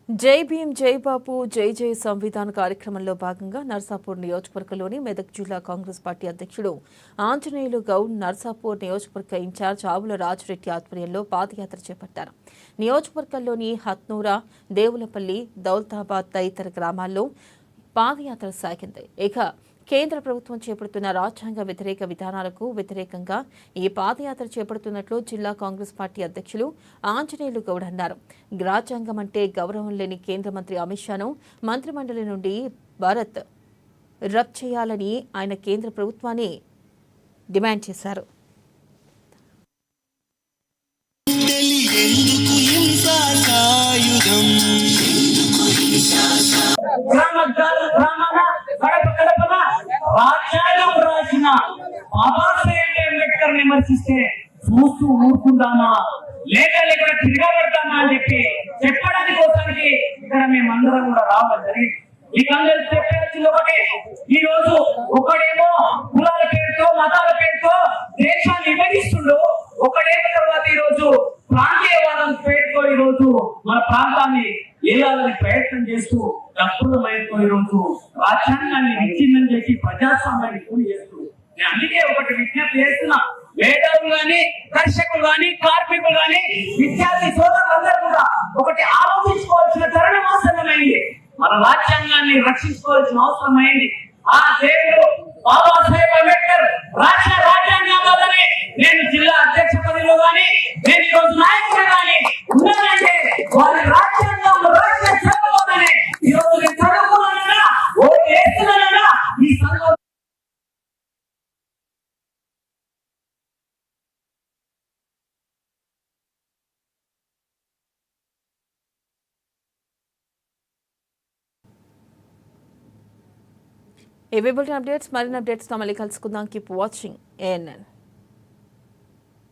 జై భీమ్ జై బాపు జై జై సంవిధాన్ కార్యక్రమంలో భాగంగా నర్సాపూర్ నియోజకవర్గంలోని మెదక్ జిల్లా కాంగ్రెస్ పార్టీ అధ్యక్షుడు ఆంజనేయులు గౌడ్ నర్సాపూర్ నియోజకవర్గ ఇన్ఛార్జ్ ఆవుల రాజరెడ్డి ఆధ్వర్యంలో పాదయాత్ర చేపట్టారు. నియోజకవర్గంలోని హత్నూరా, దేవులపల్లి, దౌలతాబాద్ తదితర గ్రామాల్లో పాదయాత్ర సాగింది. ఇక కేంద్ర ప్రభుత్వం చేపడుతున్న రాజ్యాంగ వ్యతిరేక విధానాలకు వ్యతిరేకంగా ఈ పాదయాత్ర చేపడుతున్నట్లు జిల్లా కాంగ్రెస్ పార్టీ అధ్యక్షులు ఆంజనేయులు గౌడ్ అన్నారు. రాజ్యాంగం అంటే గౌరవం లేని కేంద్ర మంత్రి అమిత్ షాను మంత్రిమండలి నుండి భారత్ రబ్ చేయాలని ఆయన కేంద్ర ప్రభుత్వాన్ని డిమాండ్ చేశారు. రాజ్యాంగం రాసిన బాబాసాహెబ్ అంబేద్కర్ విమర్శిస్తే చూస్తూ ఊరుకుందామా లేక తిరగబెడతామా అని చెప్పడానికి కోసానికి ఇక్కడ మేమందరం కూడా రావడం జరిగింది. మీకందరూ చెప్పాల్సింది ఒకటే, ఈ రోజు ఒకడేమో కులాల పేరుతో మతాల పేరుతో దేశాన్ని విభజిస్తుండో, ఒకడేమో తర్వాత ఈ రోజు ప్రాంతీయవాదం పేరుతో ఈ రోజు మన ప్రాంతాన్ని ఏలాలని ప్రయత్నం చేస్తూ డబ్బులమైనతో ఈ రోజు రాజ్యాంగాన్ని విచ్ఛిన్నం చేసి ప్రజాస్వామ్యాన్ని కూలి చేస్తూ, నేను అందుకే ఒకటి విజ్ఞప్తి చేస్తున్నా, మేధావులు గాని, దర్శకులు గాని, కార్మికులు గాని, విద్యార్థి సోదరులందరూ కూడా ఒకటి ఆలోచించుకోవాల్సిన తరుణం అవసరమైంది. మన రాజ్యాంగాన్ని రక్షించుకోవాల్సిన అవసరం అయింది. ఆ దేవుడు బాబాసాహెబ్ అంబేద్కర్ రాష్ట్ర రాజ్యాంగం వల్లనే నేను జిల్లా అధ్యక్ష పదవిలో గాని, నేను ఈ రోజు నాయకుడు గాని ఉన్నానంటే వారి రాజ్యాంగంలో రాష్ట్ర చదవనే ఈ రోజు నేను చదువుకున్నానన్నా ఓ వేస్తున్నానన్నా ఈ సందర్భంగా ఏవే బులెటిన్ అప్డేట్స్ మరిన్ని అప్డేట్స్ తో మళ్ళీ కలుసుకుందాం. Keep watching ANN.